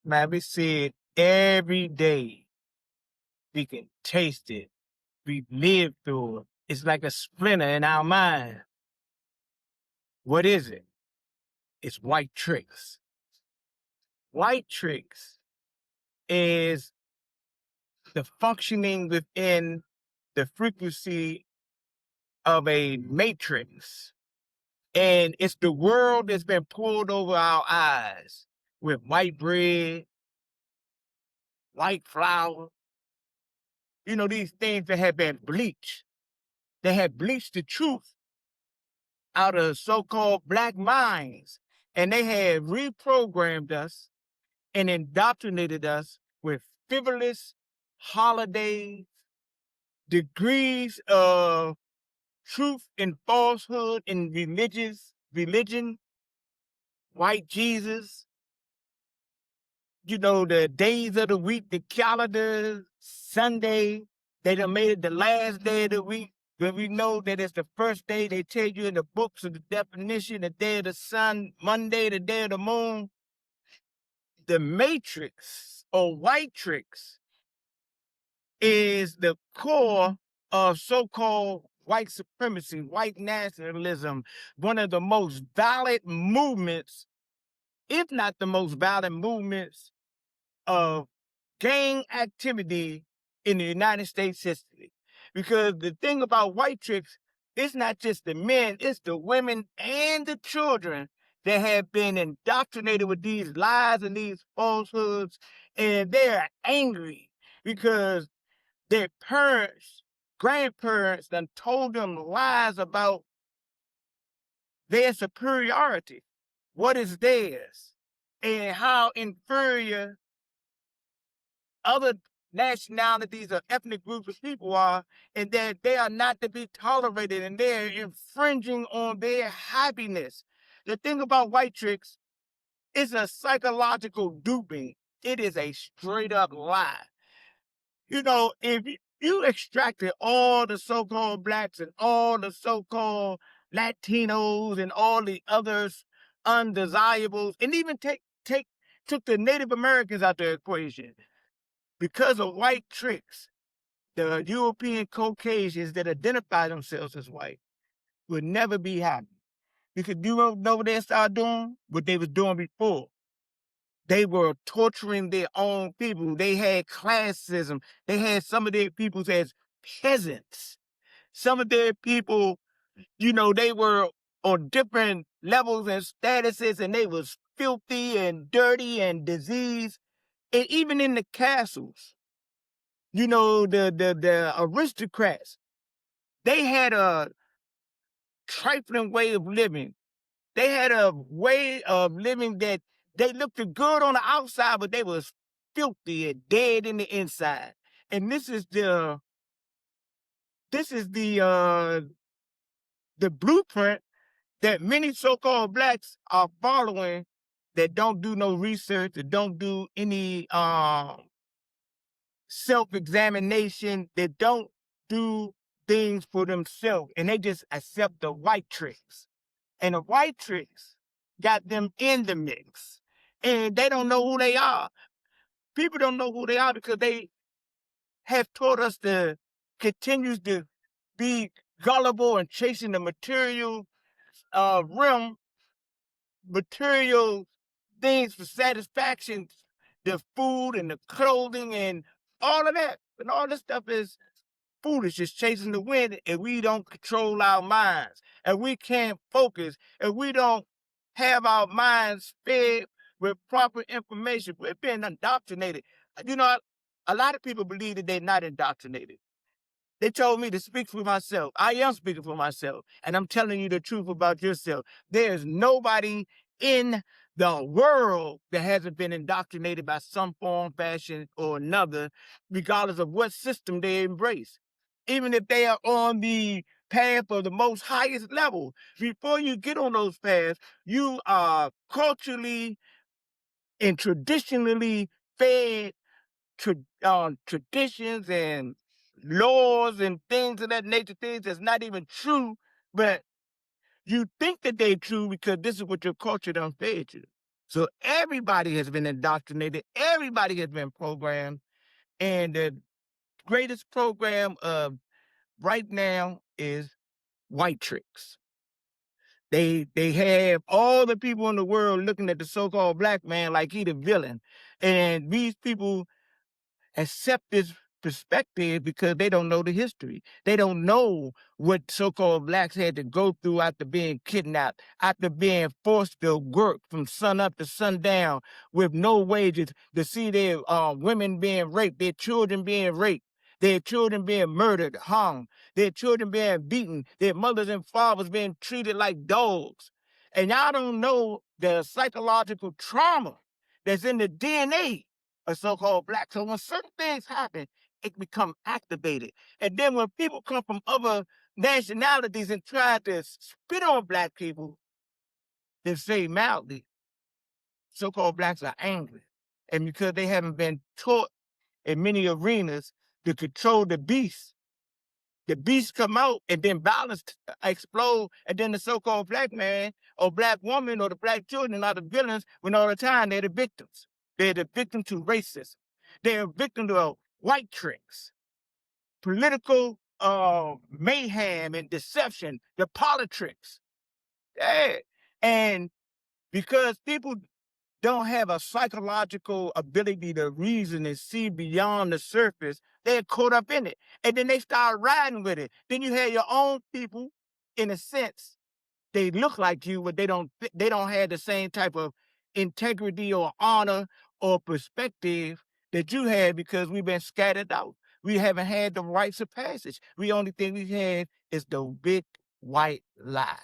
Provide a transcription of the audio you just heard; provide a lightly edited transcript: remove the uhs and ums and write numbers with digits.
Man, we see it every day. We can taste it. We live through it. It's like a splinter in our mind. What is it? It's white tricks. White tricks is the functioning within the frequency of a matrix. And it's the world that's been pulled over our eyes with white bread, white flour, these things that have been bleached. They have bleached the truth out of so-called black minds. And they have reprogrammed us and indoctrinated us with frivolous holidays, degrees of truth and falsehood in religion, white Jesus, the days of the week, the calendar, Sunday, they done made it the last day of the week. But we know that it's the first day. They tell you in the books of the definition, the day of the sun, Monday, the day of the moon. The matrix or white tricks is the core of so-called white supremacy, white nationalism, one of the most valid movements, if not the most valid movements of gang activity in the United States history. Because the thing about white tricks, it's not just the men, it's the women and the children that have been indoctrinated with these lies and these falsehoods, and they're angry because their parents, grandparents done told them lies about their superiority, what is theirs, and how inferior other nationalities or ethnic groups of people are, and that they are not to be tolerated, and they're infringing on their happiness. The thing about white tricks is a psychological duping. It is a straight up lie. If you extracted all the so-called blacks and all the so-called Latinos and all the others undesirables, and even took the Native Americans out the equation, because of white tricks, the European Caucasians that identify themselves as white would never be happy. Because you know what they started doing? What they was doing before. They were torturing their own people. They had classism. They had some of their people as peasants. Some of their people, they were on different levels and statuses, and they was filthy and dirty and diseased. And even in the castles, the aristocrats, they had a trifling way of living. They had a way of living that they looked good on the outside, but they was filthy and dead in the inside. And this is the blueprint that many so-called blacks are following, that don't do no research, that don't do any self-examination, that don't do things for themselves, and they just accept the white tricks. And the white tricks got them in the mix. And they don't know who they are. People don't know who they are because they have taught us to continue to be gullible and chasing the material realm, material things for satisfaction, the food and the clothing and all of that. And all this stuff is foolish, is chasing the wind, and we don't control our minds, and we can't focus, and we don't have our minds fed with proper information. We're being indoctrinated. A lot of people believe that they're not indoctrinated. They told me to speak for myself. I am speaking for myself, and I'm telling you the truth about yourself. There's nobody in the world that hasn't been indoctrinated by some form, fashion, or another, regardless of what system they embrace. Even if they are on the path of the most highest level, before you get on those paths, you are culturally and traditionally fed traditions and laws and things of that nature, things that's not even true, but you think that they're true because this is what your culture done fed you. So everybody has been indoctrinated. Everybody has been programmed. And the greatest program of right now is Whitetrix. They have all the people in the world looking at the so-called black man like he the villain. And these people accept this perspective because they don't know the history. They don't know what so-called blacks had to go through after being kidnapped, after being forced to work from sun up to sundown with no wages, to see their women being raped, their children being raped, their children being murdered, hung, their children being beaten, their mothers and fathers being treated like dogs. And y'all don't know the psychological trauma that's in the DNA of so-called black. So when certain things happen, it become activated. And then when people come from other nationalities and try to spit on black people, they say mildly, so-called blacks are angry. And because they haven't been taught in many arenas to control the beast come out and then violence explode, and then the so-called black man or black woman or the black children are the villains when all the time they're the victims. They're the victim to racism. They're a victim to white tricks, political mayhem and deception, the politics. Yeah. And because people don't have a psychological ability to reason and see beyond the surface, they're caught up in it. And then they start riding with it. Then you have your own people, in a sense, they look like you, but they don't have the same type of integrity or honor or perspective that you have because we've been scattered out. We haven't had the rites of passage. The only thing we have is the big white lie.